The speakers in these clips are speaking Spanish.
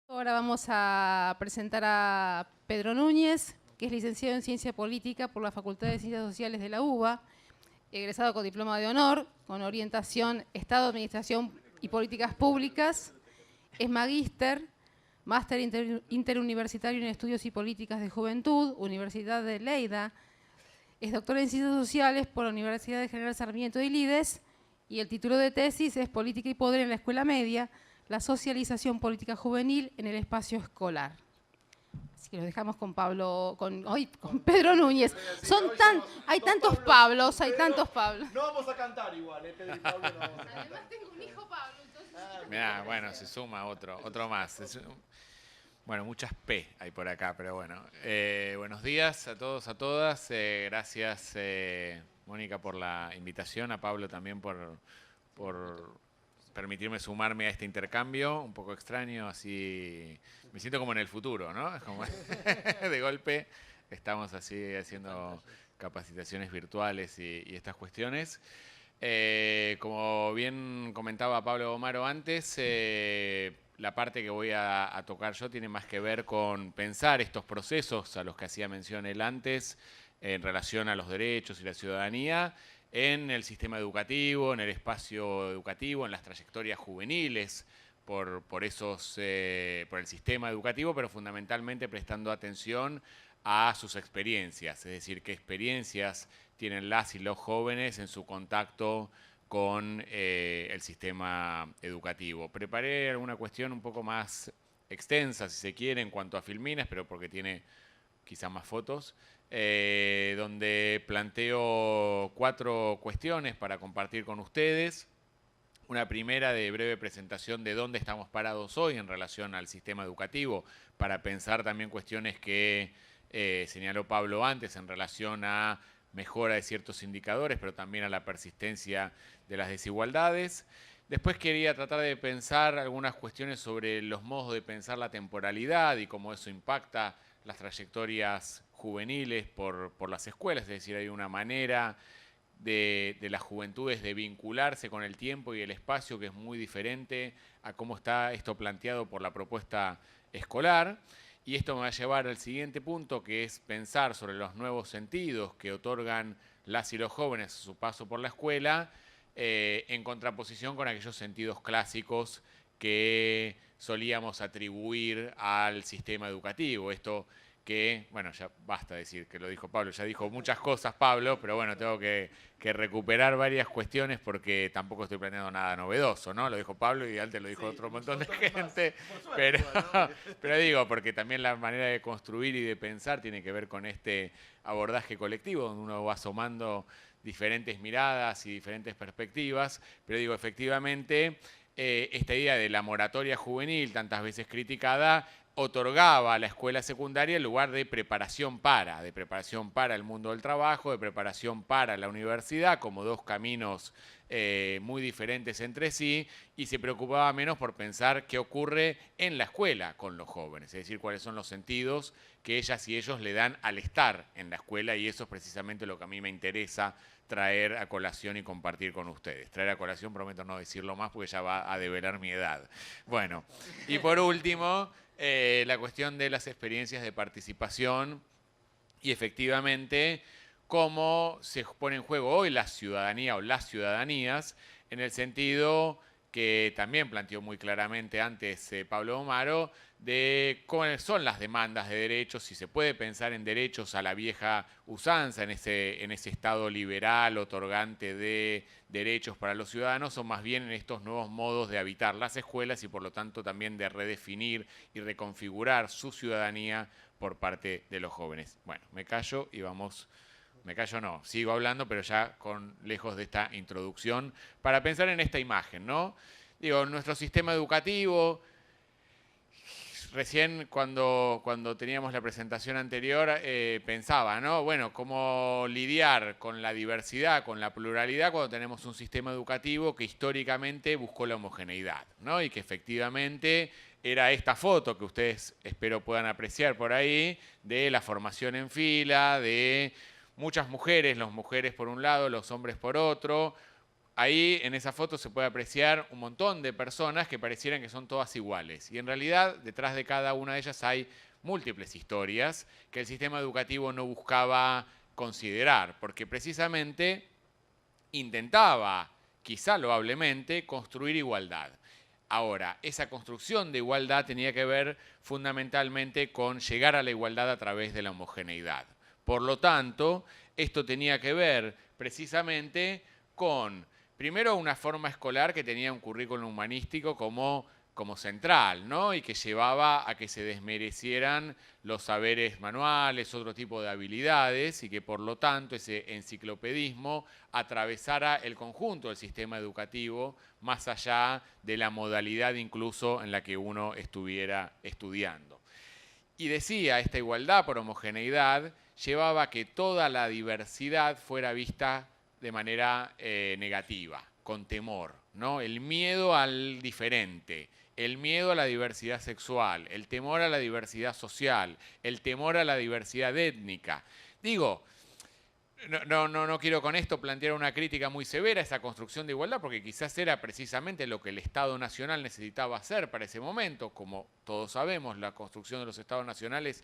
Ahora vamos a presentar a Pedro Núñez, que es licenciado en Ciencia Política por la Facultad de Ciencias Sociales de la UBA, egresado con diploma de honor, con orientación Estado, Administración y Políticas Públicas. Es magíster, máster interuniversitario en Estudios y Políticas de Juventud, Universidad de Lleida. Es doctor en Ciencias Sociales por la Universidad de General Sarmiento y Lides, y el título de tesis es Política y Poder en la Escuela Media, la socialización política juvenil en el espacio escolar. Así que los dejamos con con Pedro Núñez. Hay tantos Pablos, hay tantos Pablos. No vamos a cantar igual, Pedro y Pablo no vamos a cantar. Además tengo un hijo Pablo, entonces... Mirá, bueno, se suma otro más. Bueno, muchas P hay por acá, pero bueno. Buenos días a todos, a todas. Gracias, Mónica, por la invitación. A Pablo también por permitirme sumarme a este intercambio. Un poco extraño, así me siento como en el futuro, ¿no? Es como de golpe estamos así haciendo capacitaciones virtuales y estas cuestiones. Como bien comentaba Pablo Omaro antes, la parte que voy a tocar yo tiene más que ver con pensar estos procesos a los que hacía mención él antes en relación a los derechos y la ciudadanía en el sistema educativo, en el espacio educativo, en las trayectorias juveniles, por el sistema educativo, pero fundamentalmente prestando atención a sus experiencias, es decir, qué experiencias tienen las y los jóvenes en su contacto con el sistema educativo. Preparé alguna cuestión un poco más extensa, si se quiere, en cuanto a Filminas, pero porque tiene quizás más fotos, donde planteo 4 cuestiones para compartir con ustedes. Una primera de breve presentación de dónde estamos parados hoy en relación al sistema educativo, para pensar también cuestiones que señaló Pablo antes en relación a mejora de ciertos indicadores, pero también a la persistencia de las desigualdades. Después quería tratar de pensar algunas cuestiones sobre los modos de pensar la temporalidad y cómo eso impacta las trayectorias juveniles por las escuelas, es decir, hay una manera de las juventudes de vincularse con el tiempo y el espacio que es muy diferente a cómo está esto planteado por la propuesta escolar. Y esto me va a llevar al siguiente punto, que es pensar sobre los nuevos sentidos que otorgan las y los jóvenes a su paso por la escuela, en contraposición con aquellos sentidos clásicos que solíamos atribuir al sistema educativo. Esto que, bueno, ya basta decir que lo dijo Pablo, ya dijo muchas cosas Pablo, pero bueno, tengo que recuperar varias cuestiones porque tampoco estoy planeando nada novedoso, ¿no? Lo dijo Pablo y antes lo dijo otro montón de gente, pero digo, porque también la manera de construir y de pensar tiene que ver con este abordaje colectivo, donde uno va asomando diferentes miradas y diferentes perspectivas, pero digo, efectivamente, esta idea de la moratoria juvenil, tantas veces criticada, otorgaba a la escuela secundaria el lugar de preparación para el mundo del trabajo, de preparación para la universidad, como dos caminos muy diferentes entre sí, y se preocupaba menos por pensar qué ocurre en la escuela con los jóvenes, es decir, cuáles son los sentidos que ellas y ellos le dan al estar en la escuela, y eso es precisamente lo que a mí me interesa traer a colación y compartir con ustedes. Traer a colación, prometo no decirlo más porque ya va a develar mi edad. Bueno, y por último, la cuestión de las experiencias de participación y efectivamente cómo se pone en juego hoy la ciudadanía o las ciudadanías, en el sentido que también planteó muy claramente antes Pablo Omaro, de cuáles son las demandas de derechos, si se puede pensar en derechos a la vieja usanza, en ese estado liberal otorgante de derechos para los ciudadanos, o más bien en estos nuevos modos de habitar las escuelas y por lo tanto también de redefinir y reconfigurar su ciudadanía por parte de los jóvenes. Bueno, me callo y vamos... Me callo no, sigo hablando, pero ya lejos de esta introducción, para pensar en esta imagen, ¿no? Digo, nuestro sistema educativo, recién cuando teníamos la presentación anterior, pensaba, ¿no? Bueno, cómo lidiar con la diversidad, con la pluralidad, cuando tenemos un sistema educativo que históricamente buscó la homogeneidad, ¿no? Y que efectivamente era esta foto que ustedes espero puedan apreciar por ahí, de la formación en fila, de muchas mujeres, las mujeres por un lado, los hombres por otro, ahí en esa foto se puede apreciar un montón de personas que parecieran que son todas iguales. Y en realidad, detrás de cada una de ellas hay múltiples historias que el sistema educativo no buscaba considerar, porque precisamente intentaba, quizá loablemente, construir igualdad. Ahora, esa construcción de igualdad tenía que ver fundamentalmente con llegar a la igualdad a través de la homogeneidad. Por lo tanto, esto tenía que ver precisamente con, primero, una forma escolar que tenía un currículum humanístico como central, ¿no? Y que llevaba a que se desmerecieran los saberes manuales, otro tipo de habilidades, y que por lo tanto ese enciclopedismo atravesara el conjunto del sistema educativo, más allá de la modalidad incluso en la que uno estuviera estudiando. Y decía, esta igualdad por homogeneidad llevaba a que toda la diversidad fuera vista de manera negativa, con temor, ¿no? El miedo al diferente, el miedo a la diversidad sexual, el temor a la diversidad social, el temor a la diversidad étnica. Digo, no quiero con esto plantear una crítica muy severa a esa construcción de igualdad, porque quizás era precisamente lo que el Estado Nacional necesitaba hacer para ese momento. Como todos sabemos, la construcción de los Estados Nacionales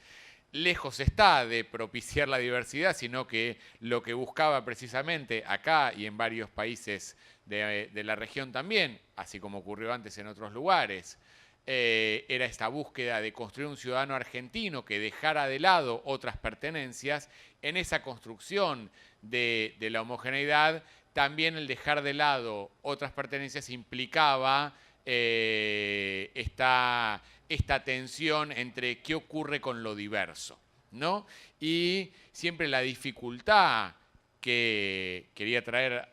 lejos está de propiciar la diversidad, sino que lo que buscaba precisamente acá y en varios países de la región también, así como ocurrió antes en otros lugares, era esta búsqueda de construir un ciudadano argentino que dejara de lado otras pertenencias. En esa construcción de la homogeneidad, también el dejar de lado otras pertenencias implicaba esta tensión entre qué ocurre con lo diverso, ¿no? Y siempre la dificultad que quería traer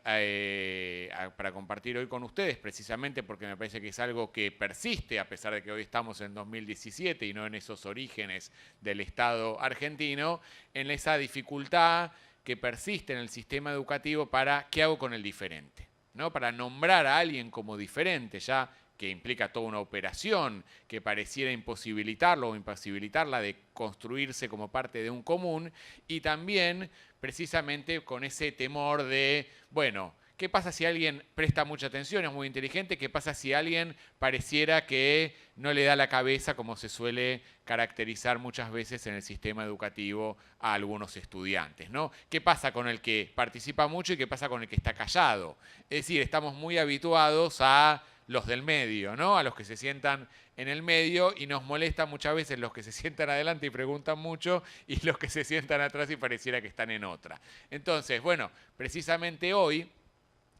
para compartir hoy con ustedes, precisamente porque me parece que es algo que persiste, a pesar de que hoy estamos en 2017 y no en esos orígenes del Estado argentino, en esa dificultad que persiste en el sistema educativo para qué hago con el diferente, ¿no? Para nombrar a alguien como diferente, ya que implica toda una operación que pareciera imposibilitarlo o imposibilitarla de construirse como parte de un común, y también precisamente con ese temor de, bueno, ¿qué pasa si alguien presta mucha atención, es muy inteligente? ¿Qué pasa si alguien pareciera que no le da la cabeza, como se suele caracterizar muchas veces en el sistema educativo a algunos estudiantes, ¿no? ¿Qué pasa con el que participa mucho y qué pasa con el que está callado? Es decir, estamos muy habituados a los del medio, ¿no? A los que se sientan en el medio, y nos molesta muchas veces los que se sientan adelante y preguntan mucho y los que se sientan atrás y pareciera que están en otra. Entonces, bueno, precisamente hoy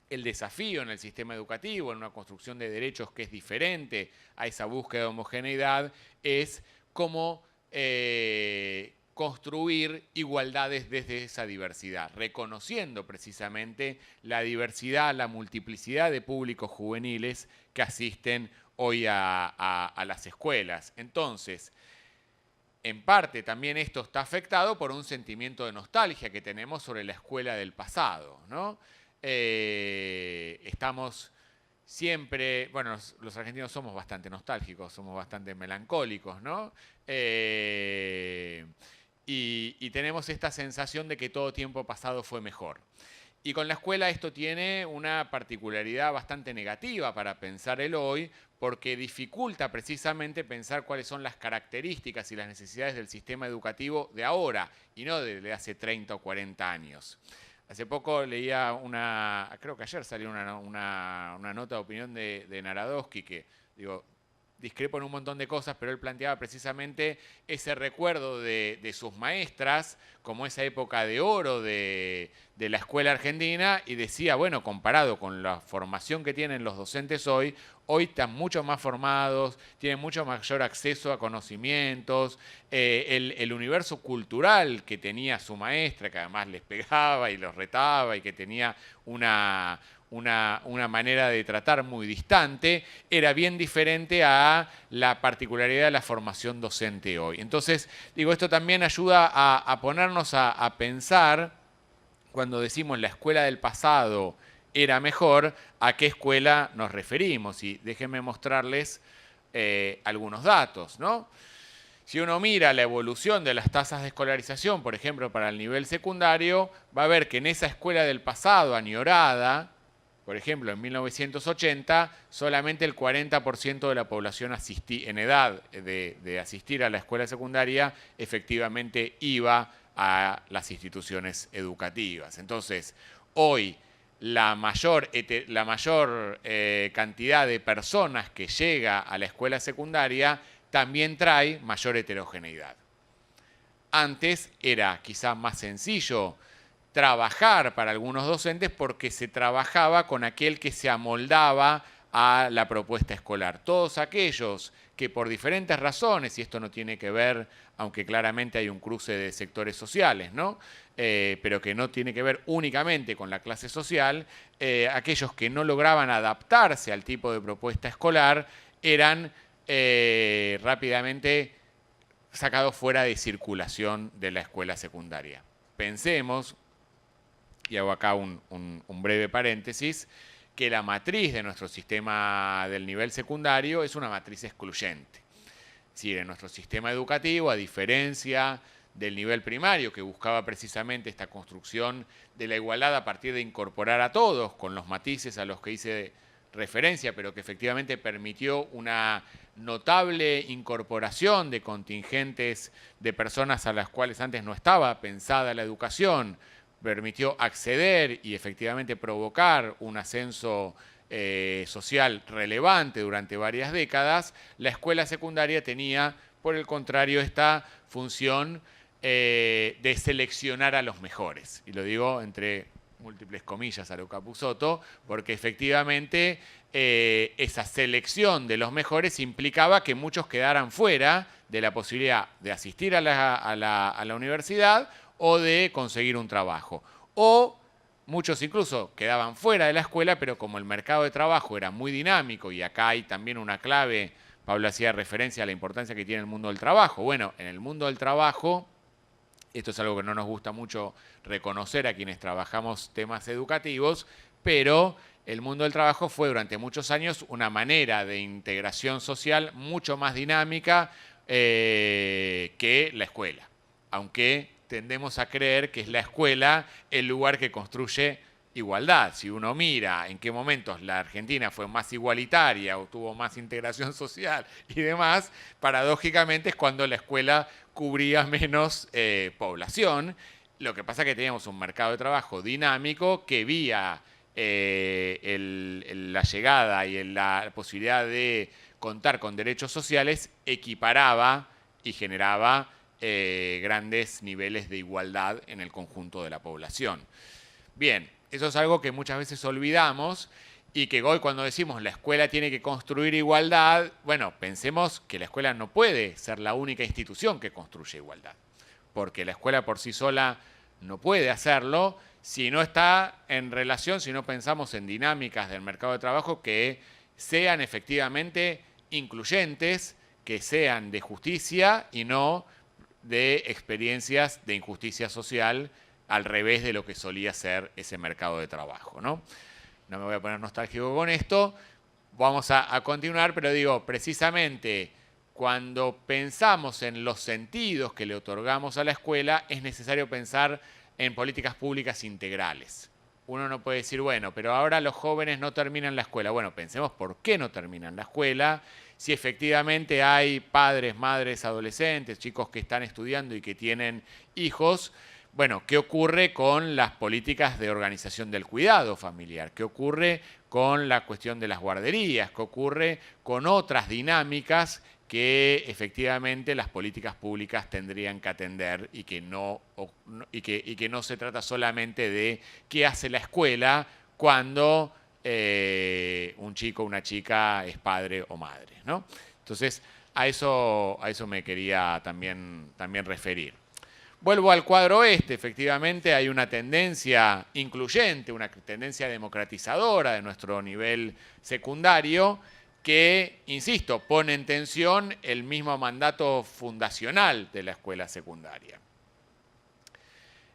el desafío en el sistema educativo, en una construcción de derechos que es diferente a esa búsqueda de homogeneidad, es cómo construir igualdades desde esa diversidad, reconociendo precisamente la diversidad, la multiplicidad de públicos juveniles que asisten hoy a las escuelas. Entonces, en parte también esto está afectado por un sentimiento de nostalgia que tenemos sobre la escuela del pasado, ¿no? Estamos siempre, bueno, los argentinos somos bastante nostálgicos, somos bastante melancólicos, ¿no? Y tenemos esta sensación de que todo tiempo pasado fue mejor. Y con la escuela esto tiene una particularidad bastante negativa para pensar el hoy, porque dificulta precisamente pensar cuáles son las características y las necesidades del sistema educativo de ahora, y no de hace 30 o 40 años. Hace poco leía creo que ayer salió una nota de opinión de Narodowski, que digo, discrepo en un montón de cosas, pero él planteaba precisamente ese recuerdo de sus maestras como esa época de oro de la escuela argentina, y decía, bueno, comparado con la formación que tienen los docentes hoy están mucho más formados, tienen mucho mayor acceso a conocimientos, el universo cultural que tenía su maestra, que además les pegaba y los retaba y que tenía una manera de tratar muy distante, era bien diferente a la particularidad de la formación docente hoy. Entonces, digo, esto también ayuda a ponernos a pensar, cuando decimos la escuela del pasado era mejor, ¿a qué escuela nos referimos? Y déjenme mostrarles algunos datos, ¿no? Si uno mira la evolución de las tasas de escolarización, por ejemplo, para el nivel secundario, va a ver que en esa escuela del pasado añorada, Por ejemplo, en 1980, solamente el 40% de la población en edad de asistir a la escuela secundaria efectivamente iba a las instituciones educativas. Entonces, hoy la mayor cantidad de personas que llega a la escuela secundaria también trae mayor heterogeneidad. Antes era quizá más sencillo trabajar para algunos docentes porque se trabajaba con aquel que se amoldaba a la propuesta escolar. Todos aquellos que por diferentes razones, y esto no tiene que ver, aunque claramente hay un cruce de sectores sociales, ¿no? Pero que no tiene que ver únicamente con la clase social, aquellos que no lograban adaptarse al tipo de propuesta escolar eran rápidamente sacados fuera de circulación de la escuela secundaria. Pensemos, y hago acá un breve paréntesis, que la matriz de nuestro sistema del nivel secundario es una matriz excluyente. Es decir, en nuestro sistema educativo, a diferencia del nivel primario, que buscaba precisamente esta construcción de la igualdad a partir de incorporar a todos, con los matices a los que hice referencia, pero que efectivamente permitió una notable incorporación de contingentes de personas a las cuales antes no estaba pensada la educación, permitió acceder y efectivamente provocar un ascenso social relevante durante varias décadas. La escuela secundaria tenía, por el contrario, esta función de seleccionar a los mejores. Y lo digo entre múltiples comillas a lo Capusotto, porque efectivamente esa selección de los mejores implicaba que muchos quedaran fuera de la posibilidad de asistir a la universidad o de conseguir un trabajo. O muchos incluso quedaban fuera de la escuela, pero como el mercado de trabajo era muy dinámico, y acá hay también una clave, Pablo hacía referencia a la importancia que tiene el mundo del trabajo. Bueno, en el mundo del trabajo, esto es algo que no nos gusta mucho reconocer a quienes trabajamos temas educativos, pero el mundo del trabajo fue durante muchos años una manera de integración social mucho más dinámica que la escuela, aunque tendemos a creer que es la escuela el lugar que construye igualdad. Si uno mira en qué momentos la Argentina fue más igualitaria o tuvo más integración social y demás, paradójicamente es cuando la escuela cubría menos población. Lo que pasa es que teníamos un mercado de trabajo dinámico que vía la llegada y la posibilidad de contar con derechos sociales equiparaba y generaba grandes niveles de igualdad en el conjunto de la población. Bien, eso es algo que muchas veces olvidamos y que hoy cuando decimos la escuela tiene que construir igualdad, bueno, pensemos que la escuela no puede ser la única institución que construye igualdad, porque la escuela por sí sola no puede hacerlo si no está en relación, si no pensamos en dinámicas del mercado de trabajo que sean efectivamente incluyentes, que sean de justicia y no de experiencias de injusticia social al revés de lo que solía ser ese mercado de trabajo, ¿no? No me voy a poner nostálgico con esto, vamos a continuar, pero digo, precisamente cuando pensamos en los sentidos que le otorgamos a la escuela, es necesario pensar en políticas públicas integrales. Uno no puede decir, bueno, pero ahora los jóvenes no terminan la escuela. Bueno, pensemos por qué no terminan la escuela, si efectivamente hay padres, madres, adolescentes, chicos que están estudiando y que tienen hijos. Bueno, ¿qué ocurre con las políticas de organización del cuidado familiar? ¿Qué ocurre con la cuestión de las guarderías? ¿Qué ocurre con otras dinámicas que efectivamente las políticas públicas tendrían que atender y que no se trata solamente de qué hace la escuela cuando un chico o una chica es padre o madre, ¿no? Entonces, a eso me quería también referir. Vuelvo al cuadro este, efectivamente hay una tendencia incluyente, una tendencia democratizadora de nuestro nivel secundario que, insisto, pone en tensión el mismo mandato fundacional de la escuela secundaria.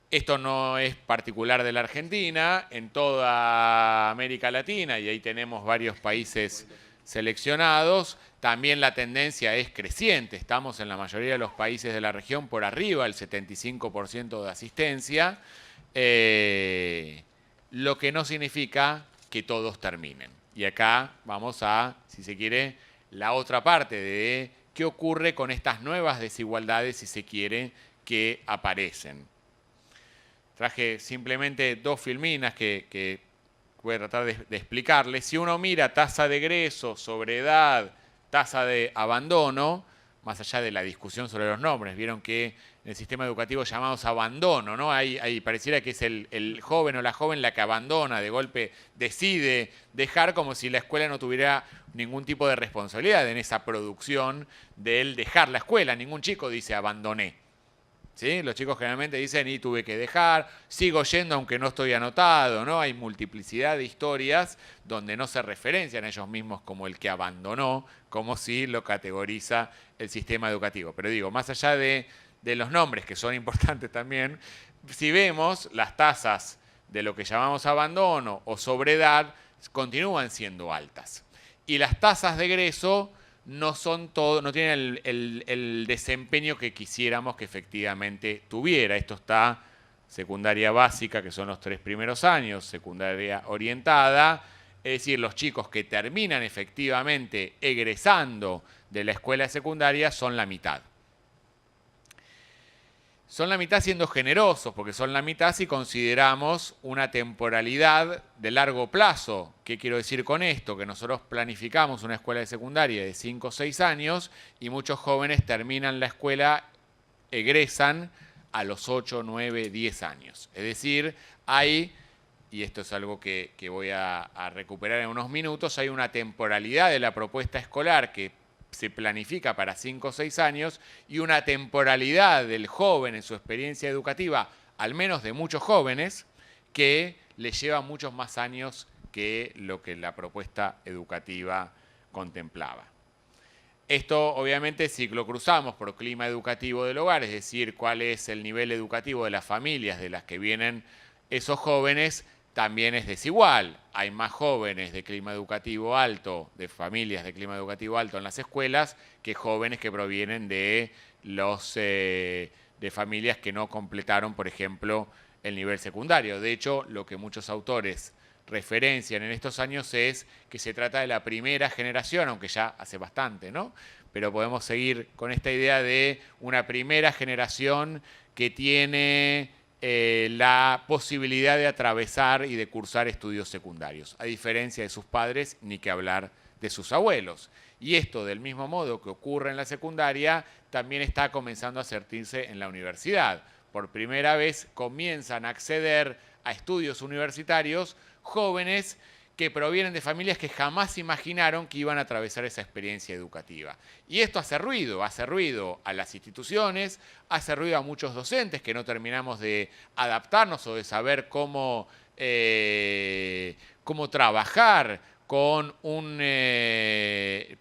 Esto no es particular de la Argentina, en toda América Latina, y ahí tenemos varios países seleccionados, también la tendencia es creciente. Estamos en la mayoría de los países de la región por arriba del 75% de asistencia, lo que no significa que todos terminen. Y acá vamos a, si se quiere, la otra parte de qué ocurre con estas nuevas desigualdades, si se quiere, que aparecen. Traje simplemente 2 filminas que voy a tratar de explicarles. Si uno mira tasa de egreso, sobreedad, tasa de abandono, más allá de la discusión sobre los nombres, vieron que en el sistema educativo llamamos abandono, ¿no? Ahí pareciera que es el joven o la joven la que abandona, de golpe decide dejar, como si la escuela no tuviera ningún tipo de responsabilidad en esa producción del dejar la escuela. Ningún chico dice abandoné. ¿Sí? Los chicos generalmente dicen, y tuve que dejar, sigo yendo aunque no estoy anotado, ¿no? Hay multiplicidad de historias donde no se referencian a ellos mismos como el que abandonó, como si lo categoriza el sistema educativo. Pero digo, más allá de los nombres, que son importantes también, si vemos las tasas de lo que llamamos abandono o sobreedad, continúan siendo altas. Y las tasas de egreso no tienen el desempeño que quisiéramos que efectivamente tuviera. Esto está secundaria básica, que son los 3 primeros años, secundaria orientada, es decir, los chicos que terminan efectivamente egresando de la escuela secundaria son la mitad. Son la mitad siendo generosos, porque son la mitad si consideramos una temporalidad de largo plazo. ¿Qué quiero decir con esto? Que nosotros planificamos una escuela de secundaria de 5 o 6 años y muchos jóvenes terminan la escuela, egresan a los 8, 9, 10 años. Es decir, hay, y esto es algo que voy a recuperar en unos minutos, hay una temporalidad de la propuesta escolar que se planifica para 5 o 6 años y una temporalidad del joven en su experiencia educativa, al menos de muchos jóvenes, que le lleva muchos más años que lo que la propuesta educativa contemplaba. Esto obviamente si lo cruzamos por clima educativo del hogar, es decir, cuál es el nivel educativo de las familias de las que vienen esos jóvenes, también es desigual. Hay más jóvenes de clima educativo alto, de familias de clima educativo alto en las escuelas, que jóvenes que provienen de familias que no completaron, por ejemplo, el nivel secundario. De hecho, lo que muchos autores referencian en estos años es que se trata de la primera generación, aunque ya hace bastante, ¿no? Pero podemos seguir con esta idea de una primera generación que tiene la posibilidad de atravesar y de cursar estudios secundarios, a diferencia de sus padres, ni que hablar de sus abuelos. Y esto, del mismo modo que ocurre en la secundaria, también está comenzando a sentirse en la universidad. Por primera vez comienzan a acceder a estudios universitarios jóvenes que provienen de familias que jamás imaginaron que iban a atravesar esa experiencia educativa. Y esto hace ruido a las instituciones, hace ruido a muchos docentes que no terminamos de adaptarnos o de saber cómo trabajar con un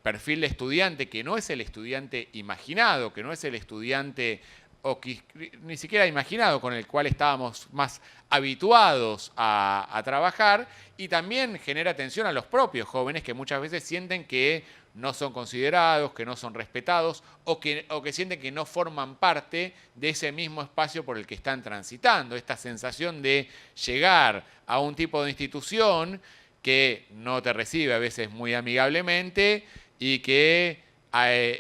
perfil de estudiante que no es el estudiante imaginado, que no es el estudiante o que ni siquiera imaginado, con el cual estábamos más habituados a trabajar, y también genera tensión a los propios jóvenes que muchas veces sienten que no son considerados, que no son respetados o que sienten que no forman parte de ese mismo espacio por el que están transitando. Esta sensación de llegar a un tipo de institución que no te recibe a veces muy amigablemente y que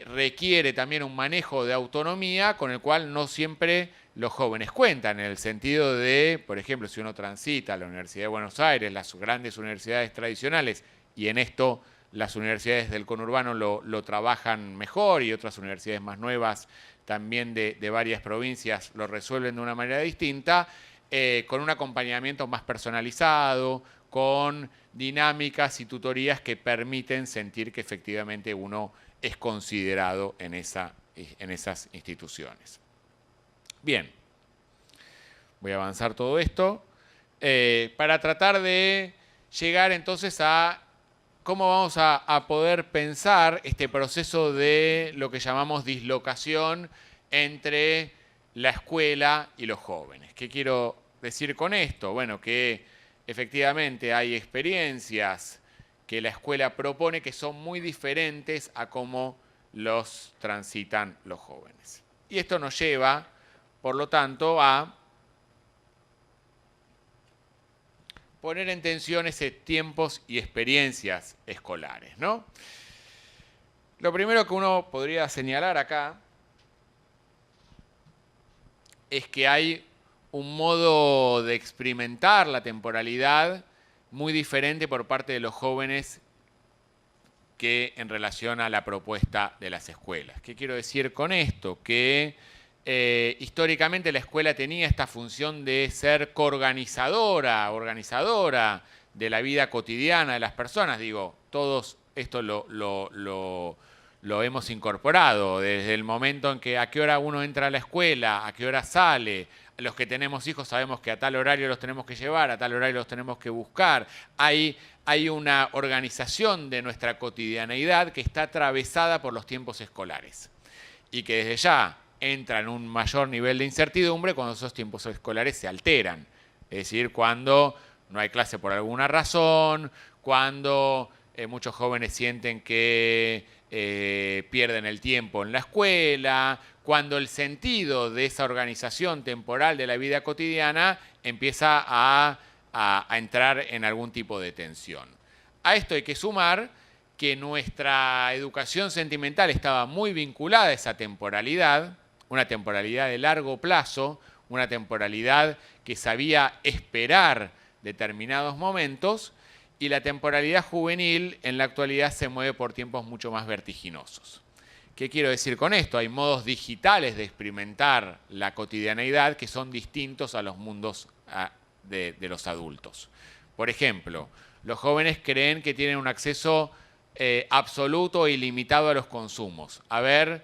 requiere también un manejo de autonomía con el cual no siempre los jóvenes cuentan, en el sentido de, por ejemplo, si uno transita a la Universidad de Buenos Aires, las grandes universidades tradicionales, y en esto las universidades del conurbano lo trabajan mejor y otras universidades más nuevas también de varias provincias lo resuelven de una manera distinta, con un acompañamiento más personalizado, con dinámicas y tutorías que permiten sentir que efectivamente uno es considerado en esas instituciones. Bien, voy a avanzar todo esto para tratar de llegar entonces a cómo vamos a poder pensar este proceso de lo que llamamos dislocación entre la escuela y los jóvenes. ¿Qué quiero decir con esto? Bueno, que efectivamente hay experiencias que la escuela propone que son muy diferentes a cómo los transitan los jóvenes. Y esto nos lleva, por lo tanto, a poner en tensión ese tiempos y experiencias escolares, ¿no? Lo primero que uno podría señalar acá es que hay un modo de experimentar la temporalidad muy diferente por parte de los jóvenes que en relación a la propuesta de las escuelas. ¿Qué quiero decir con esto? Que históricamente la escuela tenía esta función de ser coorganizadora, organizadora de la vida cotidiana de las personas. Digo, todos esto lo hemos incorporado desde el momento en que a qué hora uno entra a la escuela, a qué hora sale. Los que tenemos hijos sabemos que a tal horario los tenemos que llevar, a tal horario los tenemos que buscar. Hay una organización de nuestra cotidianeidad que está atravesada por los tiempos escolares y que desde ya entra en un mayor nivel de incertidumbre cuando esos tiempos escolares se alteran. Es decir, cuando no hay clase por alguna razón, cuando muchos jóvenes sienten que pierden el tiempo en la escuela, cuando el sentido de esa organización temporal de la vida cotidiana empieza a entrar en algún tipo de tensión. A esto hay que sumar que nuestra educación sentimental estaba muy vinculada a esa temporalidad, una temporalidad de largo plazo, una temporalidad que sabía esperar determinados momentos, y la temporalidad juvenil en la actualidad se mueve por tiempos mucho más vertiginosos. ¿Qué quiero decir con esto? Hay modos digitales de experimentar la cotidianeidad que son distintos a los mundos de los adultos. Por ejemplo, los jóvenes creen que tienen un acceso absoluto e ilimitado a los consumos. A ver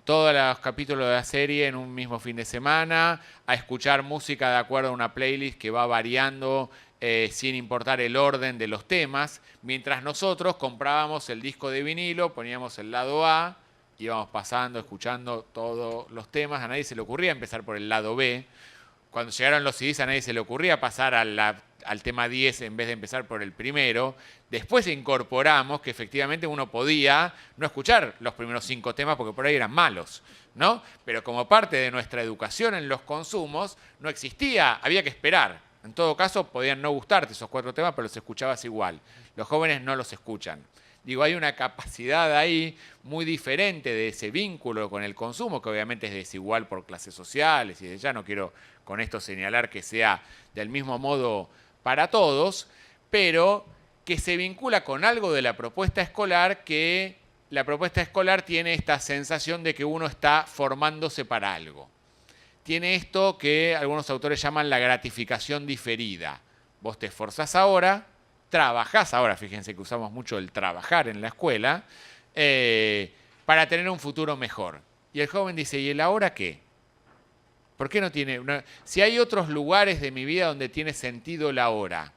todos los capítulos de la serie en un mismo fin de semana, a escuchar música de acuerdo a una playlist que va variando sin importar el orden de los temas, mientras nosotros comprábamos el disco de vinilo, poníamos el lado A, íbamos pasando, escuchando todos los temas, a nadie se le ocurría empezar por el lado B. Cuando llegaron los CDs a nadie se le ocurría pasar al tema 10 en vez de empezar por el primero. Después incorporamos que efectivamente uno podía no escuchar los primeros 5 temas porque por ahí eran malos, ¿no? Pero como parte de nuestra educación en los consumos no existía, había que esperar. En todo caso, podían no gustarte esos 4 temas, pero los escuchabas igual. Los jóvenes no los escuchan. Digo, hay una capacidad ahí muy diferente de ese vínculo con el consumo, que obviamente es desigual por clases sociales, y ya no quiero con esto señalar que sea del mismo modo para todos, pero que se vincula con algo de la propuesta escolar, que la propuesta escolar tiene esta sensación de que uno está formándose para algo. Tiene esto que algunos autores llaman la gratificación diferida. Vos te esforzás ahora, trabajás ahora, fíjense que usamos mucho el trabajar en la escuela, para tener un futuro mejor. Y el joven dice, ¿y el ahora qué? ¿Por qué no tiene? Si hay otros lugares de mi vida donde tiene sentido el ahora,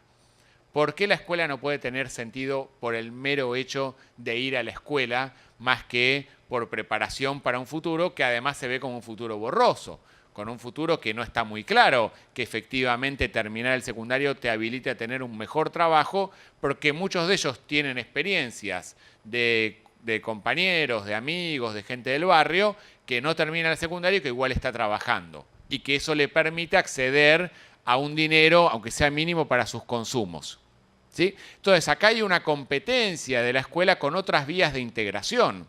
¿por qué la escuela no puede tener sentido por el mero hecho de ir a la escuela más que por preparación para un futuro que además se ve como un futuro borroso? Con un futuro que no está muy claro, que efectivamente terminar el secundario te habilite a tener un mejor trabajo, porque muchos de ellos tienen experiencias de compañeros, de amigos, de gente del barrio, que no termina el secundario y que igual está trabajando, y que eso le permite acceder a un dinero, aunque sea mínimo, para sus consumos. ¿Sí? Entonces, acá hay una competencia de la escuela con otras vías de integración,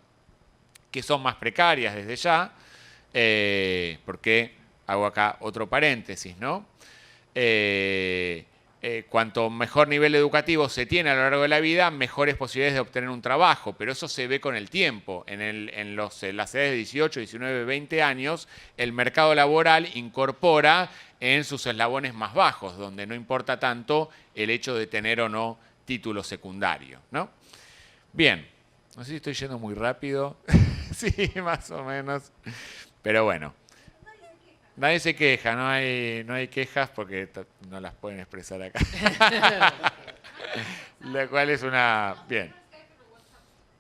que son más precarias desde ya, porque hago acá otro paréntesis, ¿no? Cuanto mejor nivel educativo se tiene a lo largo de la vida, mejores posibilidades de obtener un trabajo, pero eso se ve con el tiempo. En las edades de 18, 19, 20 años, el mercado laboral incorpora en sus eslabones más bajos, donde no importa tanto el hecho de tener o no título secundario, ¿no? Bien, no sé si estoy yendo muy rápido, sí, más o menos. Pero bueno, nadie se queja, no hay quejas porque no las pueden expresar acá. Lo cual es una... Bien.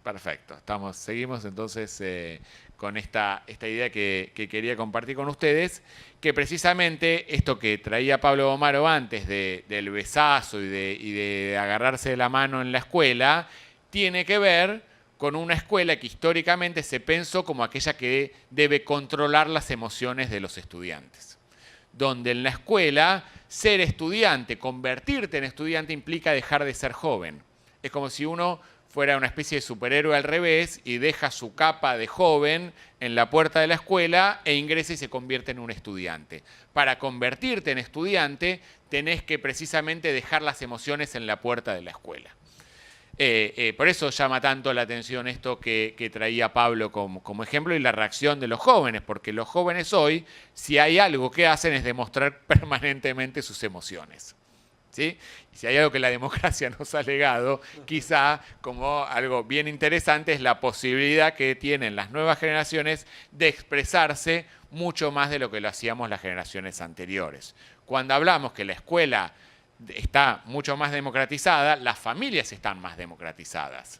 Perfecto. Seguimos entonces con esta idea que quería compartir con ustedes, que precisamente esto que traía Pablo Gomaro antes del besazo y de agarrarse de la mano en la escuela, tiene que ver con una escuela que históricamente se pensó como aquella que debe controlar las emociones de los estudiantes. Donde en la escuela ser estudiante, convertirte en estudiante implica dejar de ser joven. Es como si uno fuera una especie de superhéroe al revés y deja su capa de joven en la puerta de la escuela e ingresa y se convierte en un estudiante. Para convertirte en estudiante tenés que precisamente dejar las emociones en la puerta de la escuela. Por eso llama tanto la atención esto que traía Pablo como ejemplo y la reacción de los jóvenes, porque los jóvenes hoy, si hay algo que hacen es demostrar permanentemente sus emociones. ¿Sí? Y si hay algo que la democracia nos ha legado, quizá como algo bien interesante es la posibilidad que tienen las nuevas generaciones de expresarse mucho más de lo que lo hacíamos las generaciones anteriores. Cuando hablamos que la escuela está mucho más democratizada, las familias están más democratizadas,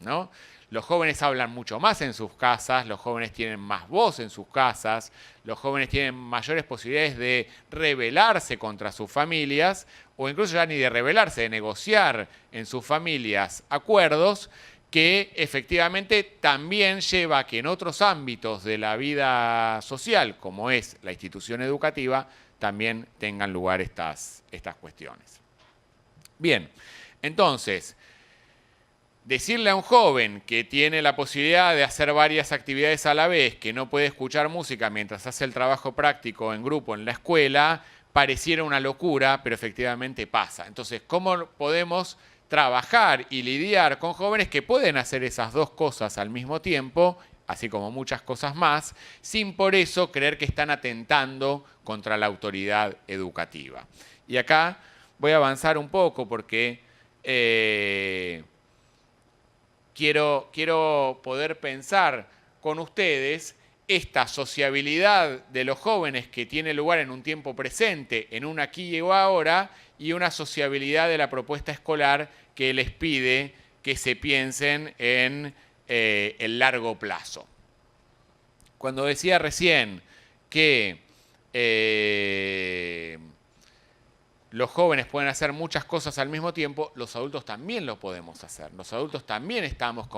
¿no? Los jóvenes hablan mucho más en sus casas, los jóvenes tienen más voz en sus casas, los jóvenes tienen mayores posibilidades de rebelarse contra sus familias, o incluso ya ni de rebelarse, de negociar en sus familias acuerdos que efectivamente también lleva a que en otros ámbitos de la vida social, como es la institución educativa, también tengan lugar estas cuestiones. Bien, entonces, decirle a un joven que tiene la posibilidad de hacer varias actividades a la vez, que no puede escuchar música mientras hace el trabajo práctico en grupo en la escuela, pareciera una locura, pero efectivamente pasa. Entonces, ¿cómo podemos trabajar y lidiar con jóvenes que pueden hacer esas dos cosas al mismo tiempo, así como muchas cosas más, sin por eso creer que están atentando contra la autoridad educativa? Y acá voy a avanzar un poco porque quiero poder pensar con ustedes esta sociabilidad de los jóvenes que tiene lugar en un tiempo presente, en un aquí y ahora, y una sociabilidad de la propuesta escolar que les pide que se piensen en el largo plazo. Cuando decía recién que los jóvenes pueden hacer muchas cosas al mismo tiempo, los adultos también lo podemos hacer. Los adultos también estamos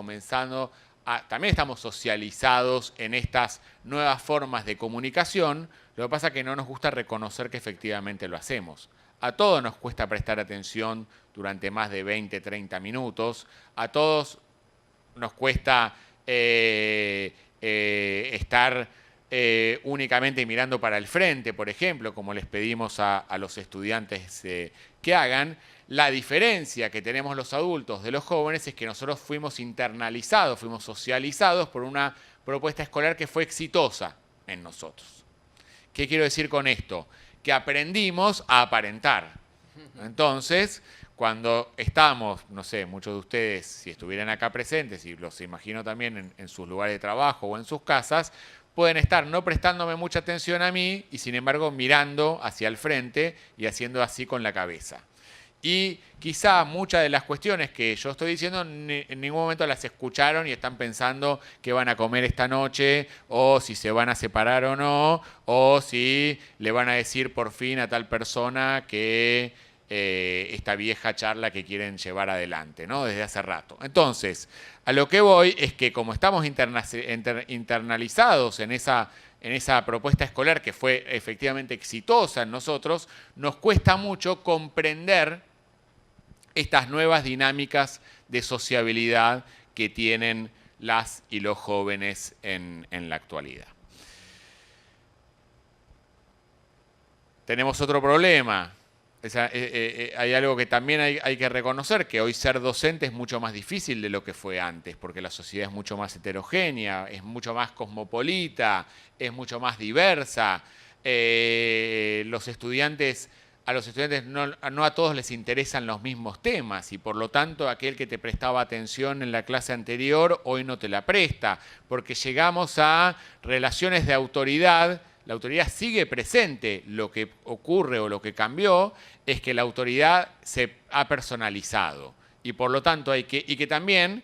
también estamos socializados en estas nuevas formas de comunicación. Lo que pasa es que no nos gusta reconocer que efectivamente lo hacemos. A todos nos cuesta prestar atención durante más de 20, 30 minutos. A todos nos cuesta estar únicamente mirando para el frente, por ejemplo, como les pedimos a los estudiantes que hagan. La diferencia que tenemos los adultos de los jóvenes es que nosotros fuimos internalizados, fuimos socializados por una propuesta escolar que fue exitosa en nosotros. ¿Qué quiero decir con esto? Que aprendimos a aparentar. Entonces, cuando estamos, no sé, muchos de ustedes, si estuvieran acá presentes, y los imagino también en sus lugares de trabajo o en sus casas, pueden estar no prestándome mucha atención a mí y sin embargo mirando hacia el frente y haciendo así con la cabeza. Y quizá muchas de las cuestiones que yo estoy diciendo en ningún momento las escucharon y están pensando qué van a comer esta noche, o si se van a separar o no, o si le van a decir por fin a tal persona que esta vieja charla que quieren llevar adelante, ¿no? Desde hace rato. Entonces, a lo que voy es que como estamos internalizados en esa propuesta escolar que fue efectivamente exitosa en nosotros, nos cuesta mucho comprender estas nuevas dinámicas de sociabilidad que tienen las y los jóvenes en la actualidad. Tenemos otro problema. Hay algo que también hay que reconocer, que hoy ser docente es mucho más difícil de lo que fue antes, porque la sociedad es mucho más heterogénea, es mucho más cosmopolita, es mucho más diversa. A los estudiantes no a todos les interesan los mismos temas y por lo tanto aquel que te prestaba atención en la clase anterior hoy no te la presta, porque llegamos a relaciones de autoridad. La autoridad sigue presente. Lo que ocurre o lo que cambió es que la autoridad se ha personalizado y por lo tanto y que también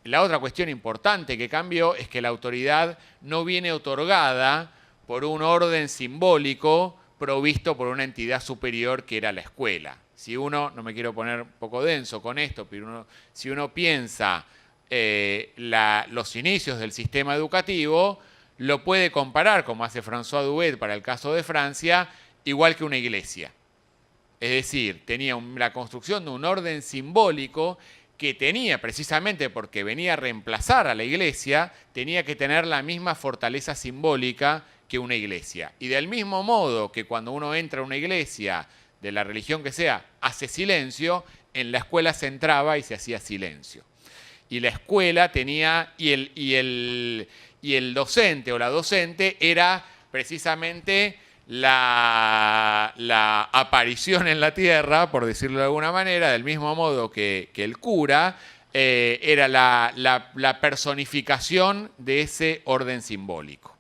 la otra cuestión importante que cambió es que la autoridad no viene otorgada por un orden simbólico provisto por una entidad superior que era la escuela. Si uno, no me quiero poner un poco denso con esto, pero si uno piensa los inicios del sistema educativo, lo puede comparar, como hace François Dubet para el caso de Francia, igual que una iglesia. Es decir, tenía la construcción de un orden simbólico que tenía, precisamente porque venía a reemplazar a la iglesia, tenía que tener la misma fortaleza simbólica que una iglesia. Y del mismo modo que cuando uno entra a una iglesia, de la religión que sea, hace silencio, en la escuela se entraba y se hacía silencio. Y la escuela tenía, y el docente o la docente era precisamente la aparición en la tierra, por decirlo de alguna manera, del mismo modo que el cura, era la personificación de ese orden simbólico.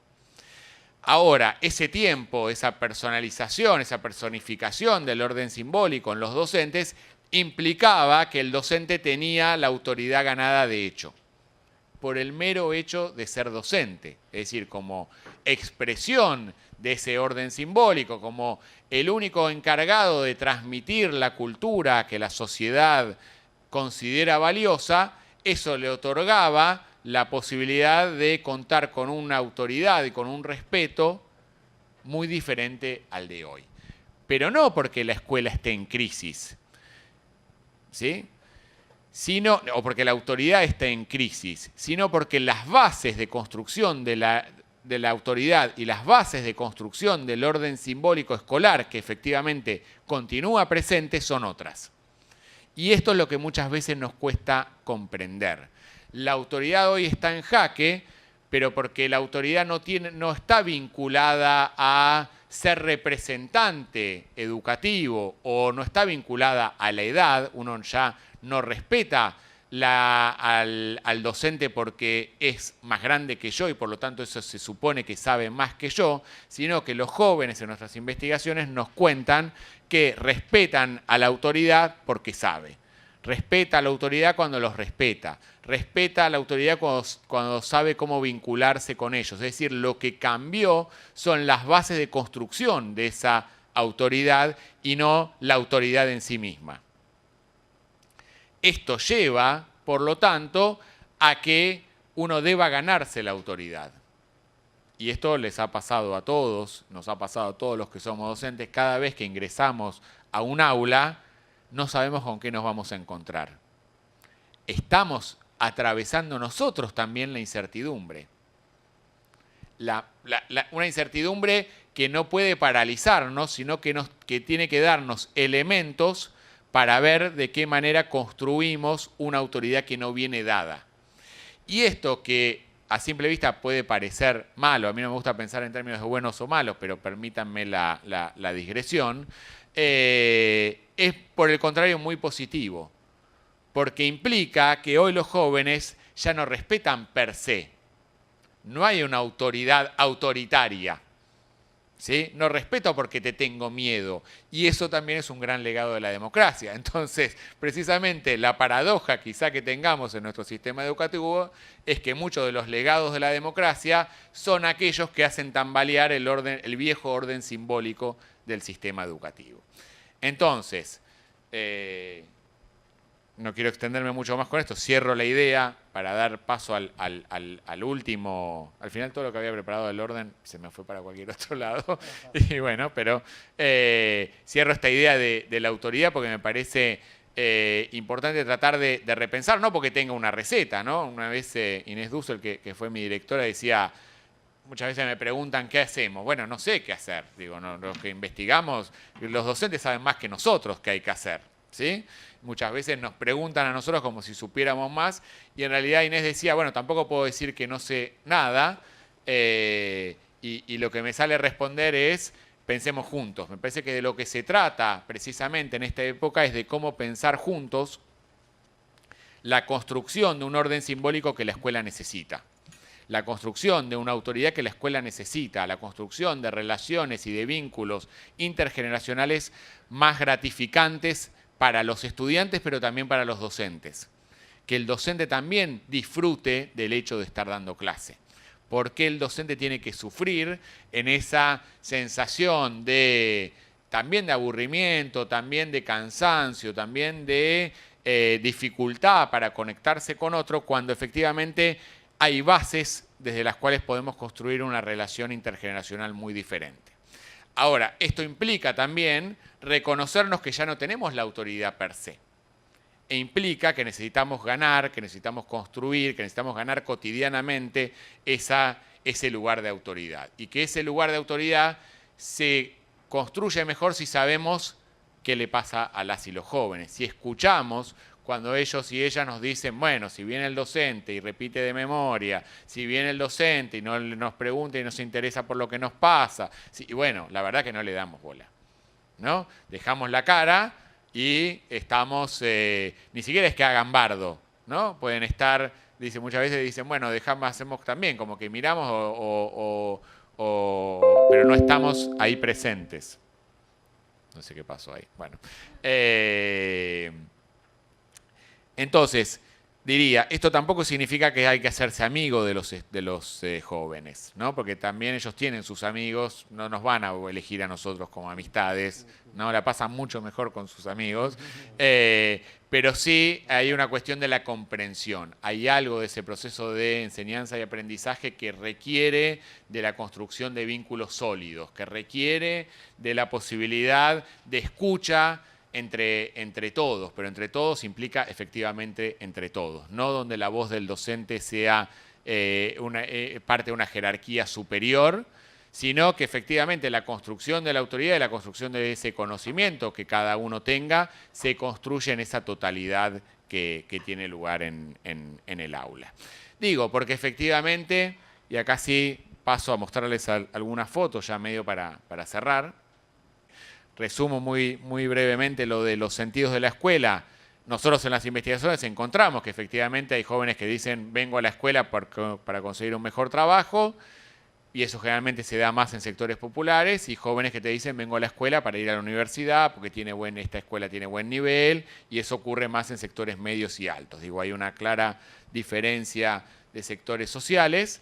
Ahora, ese tiempo, esa personalización, esa personificación del orden simbólico en los docentes implicaba que el docente tenía la autoridad ganada de hecho, por el mero hecho de ser docente, es decir, como expresión de ese orden simbólico, como el único encargado de transmitir la cultura que la sociedad considera valiosa, eso le otorgaba la posibilidad de contar con una autoridad y con un respeto muy diferente al de hoy. Pero no porque la escuela esté en crisis, ¿sí? O porque la autoridad esté en crisis, sino porque las bases de construcción de la autoridad y las bases de construcción del orden simbólico escolar, que efectivamente continúa presente, son otras. Y esto es lo que muchas veces nos cuesta comprender. La autoridad hoy está en jaque, pero porque la autoridad no está vinculada a ser representante educativo o no está vinculada a la edad. Uno ya no respeta al docente porque es más grande que yo y por lo tanto eso se supone que sabe más que yo, sino que los jóvenes en nuestras investigaciones nos cuentan que respetan a la autoridad porque sabe. Respeta a la autoridad cuando los respeta. Respeta a la autoridad cuando sabe cómo vincularse con ellos. Es decir, lo que cambió son las bases de construcción de esa autoridad y no la autoridad en sí misma. Esto lleva, por lo tanto, a que uno deba ganarse la autoridad. Y esto les ha pasado a todos, nos ha pasado a todos los que somos docentes. Cada vez que ingresamos a un aula, no sabemos con qué nos vamos a encontrar. Estamos atravesando nosotros también la incertidumbre. Una incertidumbre que no puede paralizarnos, sino que tiene que darnos elementos para ver de qué manera construimos una autoridad que no viene dada. Y esto que a simple vista puede parecer malo, a mí no me gusta pensar en términos de buenos o malos, pero permítanme la digresión, es por el contrario muy positivo, porque implica que hoy los jóvenes ya no respetan per se. No hay una autoridad autoritaria, ¿sí? No respeto porque te tengo miedo. Y eso también es un gran legado de la democracia. Entonces, precisamente la paradoja quizá que tengamos en nuestro sistema educativo es que muchos de los legados de la democracia son aquellos que hacen tambalear el viejo orden simbólico del sistema educativo. Entonces, no quiero extenderme mucho más con esto, cierro la idea para dar paso al último. Al final todo lo que había preparado del orden se me fue para cualquier otro lado. Y bueno, pero cierro esta idea de la autoridad porque me parece importante tratar de repensar, no porque tenga una receta, ¿no? Una vez Inés Dussel, que fue mi directora, decía, muchas veces me preguntan qué hacemos. Bueno, no sé qué hacer. Digo, no, los que investigamos, los docentes saben más que nosotros qué hay que hacer, ¿sí? Muchas veces nos preguntan a nosotros como si supiéramos más y en realidad Inés decía, bueno, tampoco puedo decir que no sé nada y lo que me sale responder es pensemos juntos. Me parece que de lo que se trata precisamente en esta época es de cómo pensar juntos la construcción de un orden simbólico que la escuela necesita. La construcción de una autoridad que la escuela necesita, la construcción de relaciones y de vínculos intergeneracionales más gratificantes para los estudiantes, pero también para los docentes. Que el docente también disfrute del hecho de estar dando clase. Porque el docente tiene que sufrir en esa sensación también de aburrimiento, también de cansancio, también de dificultad para conectarse con otro, cuando efectivamente hay bases desde las cuales podemos construir una relación intergeneracional muy diferente. Ahora, esto implica también reconocernos que ya no tenemos la autoridad per se. E implica que necesitamos ganar, que necesitamos construir, que necesitamos ganar cotidianamente ese lugar de autoridad. Y que ese lugar de autoridad se construye mejor si sabemos qué le pasa a las y los jóvenes. Si escuchamos cuando ellos y ellas nos dicen, bueno, si viene el docente y repite de memoria, si viene el docente y no nos pregunta y nos interesa por lo que nos pasa, y bueno, la verdad que no le damos bola, ¿no? Dejamos la cara y estamos, ni siquiera es que hagan bardo, ¿no? Pueden estar, dice, muchas veces dicen, bueno, hacemos también, como que miramos pero no estamos ahí presentes. No sé qué pasó ahí. Bueno. Entonces, diría, esto tampoco significa que hay que hacerse amigo de los jóvenes, ¿no? Porque también ellos tienen sus amigos, no nos van a elegir a nosotros como amistades, ¿no? La pasan mucho mejor con sus amigos, pero sí hay una cuestión de la comprensión. Hay algo de ese proceso de enseñanza y aprendizaje que requiere de la construcción de vínculos sólidos, que requiere de la posibilidad de escucha entre todos, pero entre todos implica efectivamente entre todos, no donde la voz del docente sea parte de una jerarquía superior, sino que efectivamente la construcción de la autoridad y la construcción de ese conocimiento que cada uno tenga se construye en esa totalidad que tiene lugar en el aula. Digo, porque efectivamente, y acá sí paso a mostrarles algunas fotos ya medio para cerrar. Resumo muy brevemente lo de los sentidos de la escuela. Nosotros en las investigaciones encontramos que efectivamente hay jóvenes que dicen vengo a la escuela para conseguir un mejor trabajo, y eso generalmente se da más en sectores populares, y jóvenes que te dicen vengo a la escuela para ir a la universidad porque esta escuela tiene buen nivel, y eso ocurre más en sectores medios y altos. Digo, hay una clara diferencia de sectores sociales,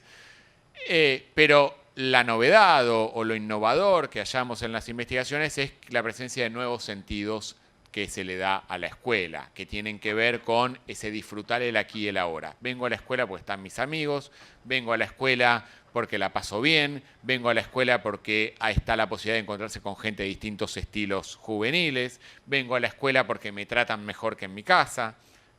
pero la novedad o lo innovador que hallamos en las investigaciones es la presencia de nuevos sentidos que se le da a la escuela, que tienen que ver con ese disfrutar el aquí y el ahora. Vengo a la escuela porque están mis amigos, vengo a la escuela porque la paso bien, vengo a la escuela porque ahí está la posibilidad de encontrarse con gente de distintos estilos juveniles, vengo a la escuela porque me tratan mejor que en mi casa,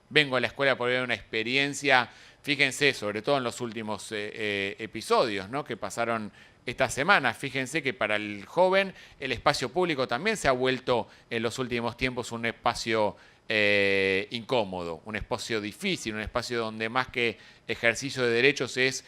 vengo a la escuela por ver una experiencia. Fíjense, sobre todo en los últimos episodios, ¿no?, que pasaron esta semana, fíjense que para el joven el espacio público también se ha vuelto en los últimos tiempos un espacio incómodo, un espacio difícil, un espacio donde más que ejercicio de derechos es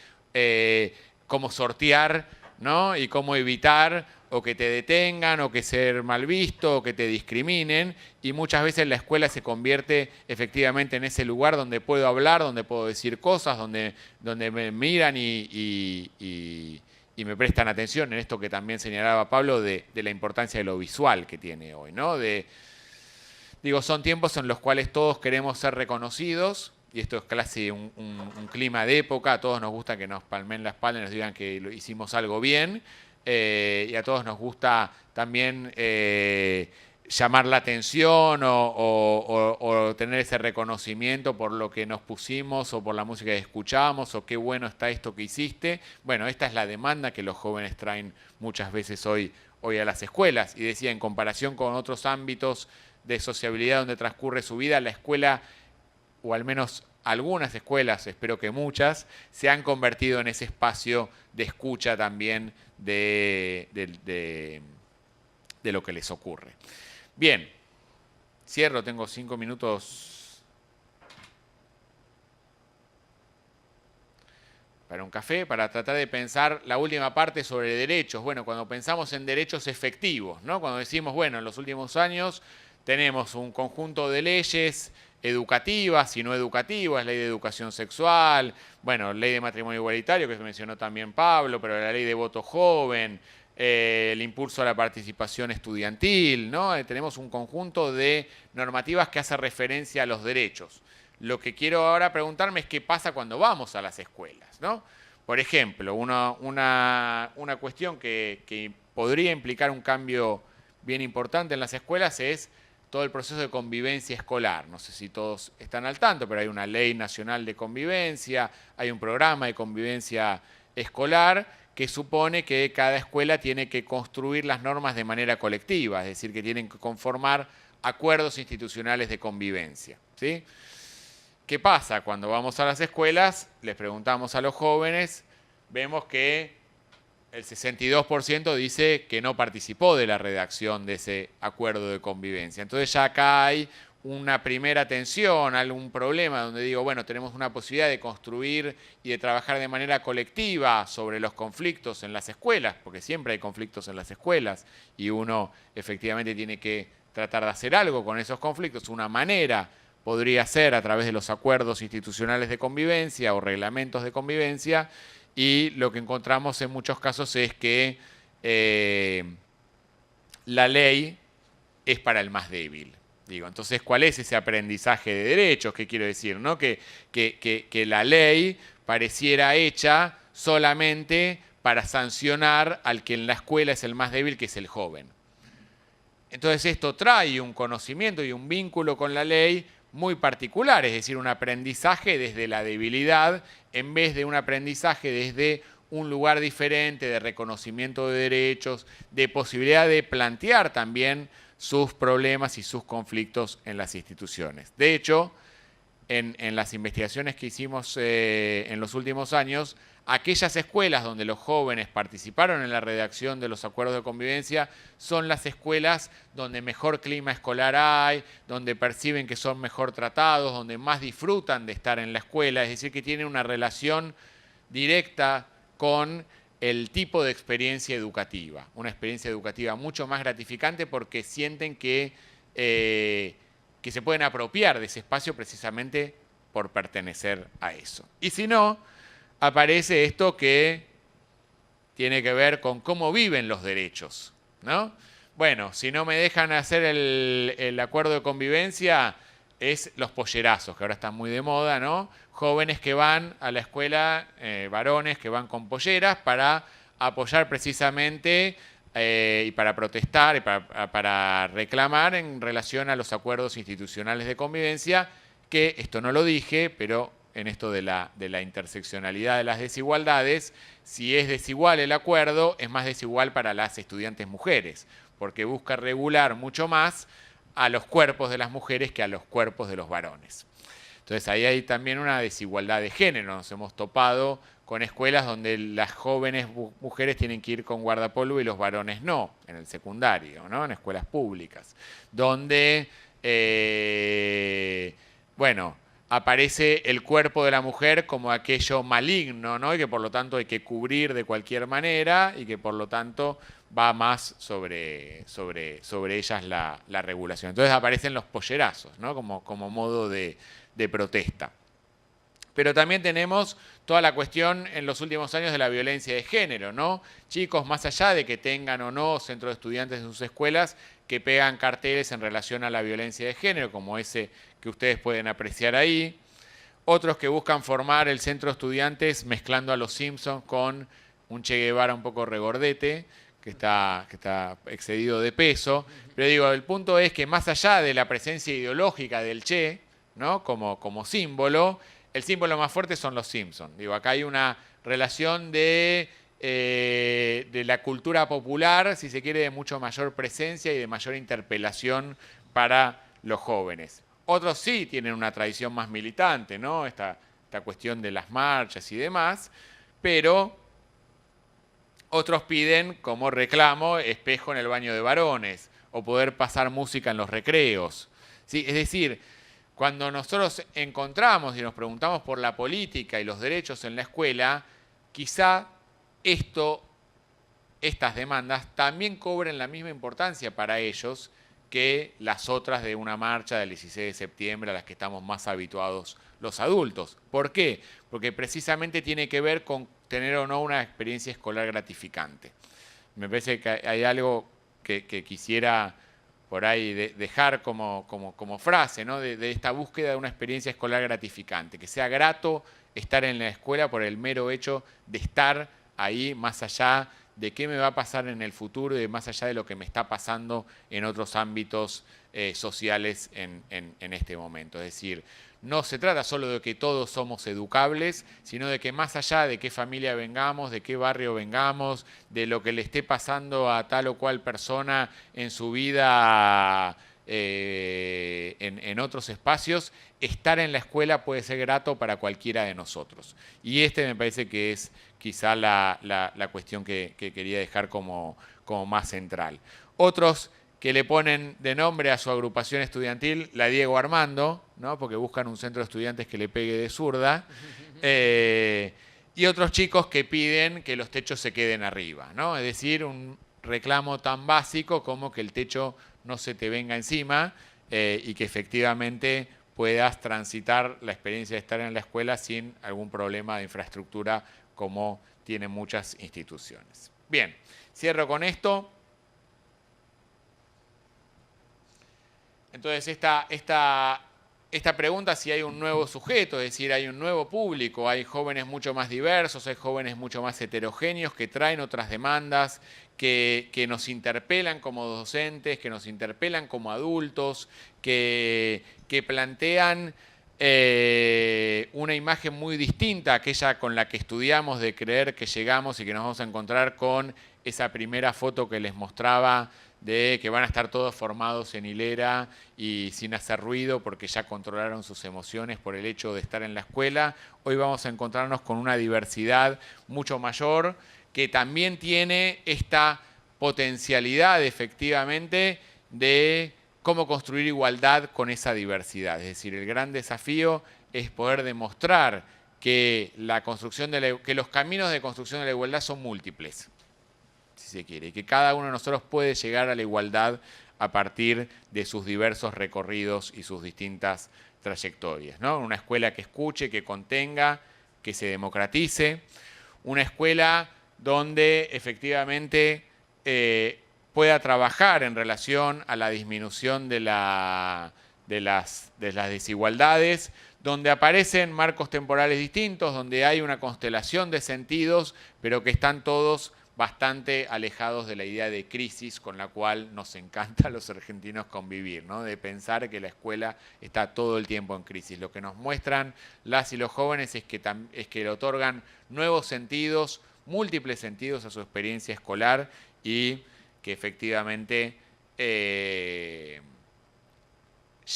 cómo sortear, ¿no?, y cómo evitar o que te detengan, o que ser mal visto, o que te discriminen, y muchas veces la escuela se convierte efectivamente en ese lugar donde puedo hablar, donde puedo decir cosas, donde me miran y me prestan atención en esto que también señalaba Pablo de la importancia de lo visual que tiene hoy, ¿no? Digo, son tiempos en los cuales todos queremos ser reconocidos, y esto es casi un clima de época, a todos nos gusta que nos palmen la espalda y nos digan que hicimos algo bien, y a todos nos gusta también llamar la atención o tener ese reconocimiento por lo que nos pusimos o por la música que escuchamos o qué bueno está esto que hiciste. Bueno, esta es la demanda que los jóvenes traen muchas veces hoy a las escuelas. Y decía, en comparación con otros ámbitos de sociabilidad donde transcurre su vida, la escuela, o al menos algunas escuelas, espero que muchas, se han convertido en ese espacio de escucha también de lo que les ocurre. Bien, cierro, tengo 5 minutos para un café, para tratar de pensar la última parte sobre derechos. Bueno, cuando pensamos en derechos efectivos, ¿no?, cuando decimos, bueno, en los últimos años tenemos un conjunto de leyes educativas y no educativas, ley de educación sexual, bueno, ley de matrimonio igualitario, que se mencionó también Pablo, pero la ley de voto joven, el impulso a la participación estudiantil, ¿no? Tenemos un conjunto de normativas que hace referencia a los derechos. Lo que quiero ahora preguntarme es qué pasa cuando vamos a las escuelas, ¿no? Por ejemplo, una cuestión que podría implicar un cambio bien importante en las escuelas es todo el proceso de convivencia escolar. No sé si todos están al tanto, pero hay una ley nacional de convivencia, hay un programa de convivencia escolar que supone que cada escuela tiene que construir las normas de manera colectiva, es decir, que tienen que conformar acuerdos institucionales de convivencia, ¿sí? ¿Qué pasa? Cuando vamos a las escuelas, les preguntamos a los jóvenes, vemos que el 62% dice que no participó de la redacción de ese acuerdo de convivencia. Entonces ya acá hay una primera tensión, algún problema donde digo, bueno, tenemos una posibilidad de construir y de trabajar de manera colectiva sobre los conflictos en las escuelas, porque siempre hay conflictos en las escuelas y uno efectivamente tiene que tratar de hacer algo con esos conflictos. Una manera podría ser a través de los acuerdos institucionales de convivencia o reglamentos de convivencia, y lo que encontramos en muchos casos es que la ley es para el más débil. Digo, entonces, ¿cuál es ese aprendizaje de derechos? ¿Qué quiero decir? ¿No? Que la ley pareciera hecha solamente para sancionar al que en la escuela es el más débil, que es el joven. Entonces esto trae un conocimiento y un vínculo con la ley muy particular, es decir, un aprendizaje desde la debilidad en vez de un aprendizaje desde un lugar diferente de reconocimiento de derechos, de posibilidad de plantear también sus problemas y sus conflictos en las instituciones. De hecho, en las investigaciones que hicimos en los últimos años, aquellas escuelas donde los jóvenes participaron en la redacción de los acuerdos de convivencia son las escuelas donde mejor clima escolar hay, donde perciben que son mejor tratados, donde más disfrutan de estar en la escuela, es decir, que tienen una relación directa con el tipo de experiencia educativa, una experiencia educativa mucho más gratificante porque sienten que se pueden apropiar de ese espacio precisamente por pertenecer a eso. Y si no, aparece esto que tiene que ver con cómo viven los derechos, ¿no? Bueno, si no me dejan hacer el acuerdo de convivencia, es los pollerazos, que ahora están muy de moda, ¿no? Jóvenes que van a la escuela, varones que van con polleras para apoyar precisamente y para protestar y para reclamar en relación a los acuerdos institucionales de convivencia, que esto no lo dije, pero en esto de la interseccionalidad de las desigualdades, si es desigual el acuerdo, es más desigual para las estudiantes mujeres, porque busca regular mucho más a los cuerpos de las mujeres que a los cuerpos de los varones. Entonces ahí hay también una desigualdad de género. Nos hemos topado con escuelas donde las jóvenes mujeres tienen que ir con guardapolvo y los varones no, en el secundario, ¿no? En escuelas públicas, donde, bueno, aparece el cuerpo de la mujer como aquello maligno, ¿no? Y que por lo tanto hay que cubrir de cualquier manera y que por lo tanto va más sobre ellas la regulación. Entonces aparecen los pollerazos, ¿no? Como modo de protesta. Pero también tenemos toda la cuestión en los últimos años de la violencia de género, ¿no? Chicos, más allá de que tengan o no centros de estudiantes en sus escuelas, que pegan carteles en relación a la violencia de género, como ese que ustedes pueden apreciar ahí. Otros que buscan formar el centro de estudiantes mezclando a los Simpsons con un Che Guevara un poco regordete, que está excedido de peso. Pero digo, el punto es que más allá de la presencia ideológica del Che, ¿no? como símbolo, el símbolo más fuerte son los Simpsons. Digo, acá hay una relación de la cultura popular, si se quiere, de mucho mayor presencia y de mayor interpelación para los jóvenes. Otros sí tienen una tradición más militante, ¿no? Esta cuestión de las marchas y demás, pero otros piden como reclamo espejo en el baño de varones o poder pasar música en los recreos, ¿sí? Es decir, cuando nosotros encontramos y nos preguntamos por la política y los derechos en la escuela, quizá estas demandas también cobren la misma importancia para ellos que las otras de una marcha del 16 de septiembre a las que estamos más habituados los adultos. ¿Por qué? Porque precisamente tiene que ver con tener o no una experiencia escolar gratificante. Me parece que hay algo que quisiera por ahí dejar como frase, ¿no? de esta búsqueda de una experiencia escolar gratificante, que sea grato estar en la escuela por el mero hecho de estar ahí, más allá de qué me va a pasar en el futuro y más allá de lo que me está pasando en otros ámbitos sociales en este momento. Es decir, no se trata solo de que todos somos educables, sino de que más allá de qué familia vengamos, de qué barrio vengamos, de lo que le esté pasando a tal o cual persona en su vida en otros espacios, estar en la escuela puede ser grato para cualquiera de nosotros. Y este me parece que es quizá la cuestión que quería dejar como más central. Otros que le ponen de nombre a su agrupación estudiantil la Diego Armando, ¿no? Porque buscan un centro de estudiantes que le pegue de zurda, y otros chicos que piden que los techos se queden arriba, ¿no? Es decir, un reclamo tan básico como que el techo no se te venga encima y que efectivamente puedas transitar la experiencia de estar en la escuela sin algún problema de infraestructura como tienen muchas instituciones. Bien, cierro con esto. Entonces, esta pregunta, si hay un nuevo sujeto, es decir, hay un nuevo público, hay jóvenes mucho más diversos, hay jóvenes mucho más heterogéneos que traen otras demandas, que nos interpelan como docentes, que nos interpelan como adultos, que plantean una imagen muy distinta a aquella con la que estudiamos, de creer que llegamos y que nos vamos a encontrar con esa primera foto que les mostraba de que van a estar todos formados en hilera y sin hacer ruido porque ya controlaron sus emociones por el hecho de estar en la escuela. Hoy vamos a encontrarnos con una diversidad mucho mayor que también tiene esta potencialidad efectivamente de cómo construir igualdad con esa diversidad. Es decir, el gran desafío es poder demostrar que que los caminos de construcción de la igualdad son múltiples, si se quiere, y que cada uno de nosotros puede llegar a la igualdad a partir de sus diversos recorridos y sus distintas trayectorias, ¿no? Una escuela que escuche, que contenga, que se democratice, una escuela donde efectivamente pueda trabajar en relación a la disminución de las desigualdades, donde aparecen marcos temporales distintos, donde hay una constelación de sentidos, pero que están todos bastante alejados de la idea de crisis con la cual nos encanta a los argentinos convivir, ¿no? De pensar que la escuela está todo el tiempo en crisis. Lo que nos muestran las y los jóvenes es que le otorgan nuevos sentidos, múltiples sentidos a su experiencia escolar y que efectivamente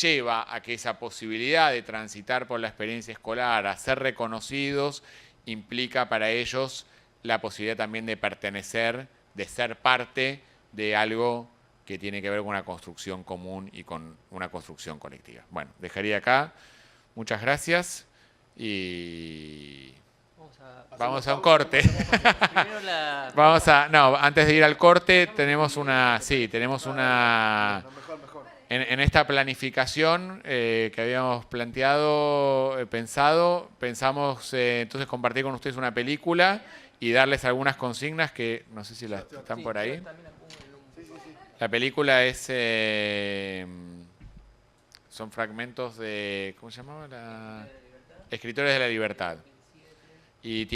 lleva a que esa posibilidad de transitar por la experiencia escolar, a ser reconocidos, implica para ellos la posibilidad también de pertenecer, de ser parte de algo que tiene que ver con una construcción común y con una construcción colectiva. Bueno, dejaría acá. Muchas gracias y vamos a un corte. Antes de ir al corte tenemos una, en esta planificación que habíamos pensamos entonces compartir con ustedes una película y darles algunas consignas que no sé si las están por ahí. La película son fragmentos de, ¿cómo se llamaba? Escritores de la Libertad. Y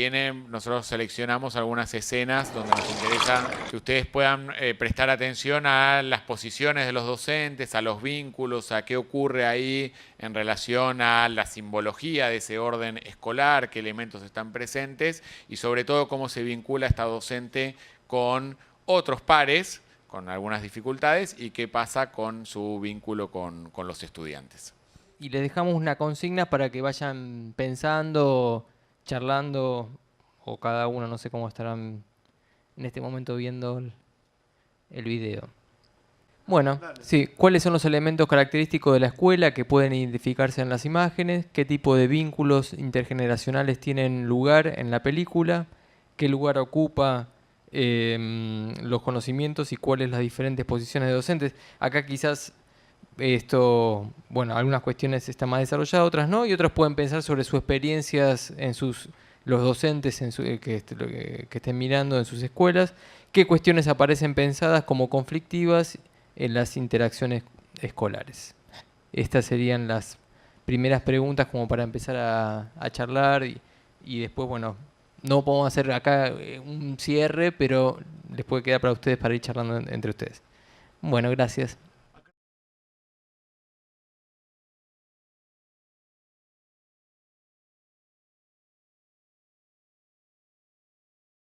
nosotros seleccionamos algunas escenas donde nos interesa que ustedes puedan prestar atención a las posiciones de los docentes, a los vínculos, a qué ocurre ahí en relación a la simbología de ese orden escolar, qué elementos están presentes y sobre todo cómo se vincula esta docente con otros pares, con algunas dificultades, y qué pasa con su vínculo con los estudiantes. Y les dejamos una consigna para que vayan pensando, charlando, o cada uno, no sé cómo estarán en este momento viendo el video. Bueno, sí, ¿cuáles son los elementos característicos de la escuela que pueden identificarse en las imágenes? ¿Qué tipo de vínculos intergeneracionales tienen lugar en la película? ¿Qué lugar ocupa los conocimientos y cuáles las diferentes posiciones de docentes? Acá quizás algunas cuestiones están más desarrolladas, otras no, y otros pueden pensar sobre sus experiencias los docentes que estén mirando en sus escuelas, qué cuestiones aparecen pensadas como conflictivas en las interacciones escolares. Estas serían las primeras preguntas como para empezar a charlar y después, bueno, no podemos hacer acá un cierre, pero les puede quedar para ustedes para ir charlando entre ustedes. Bueno, gracias.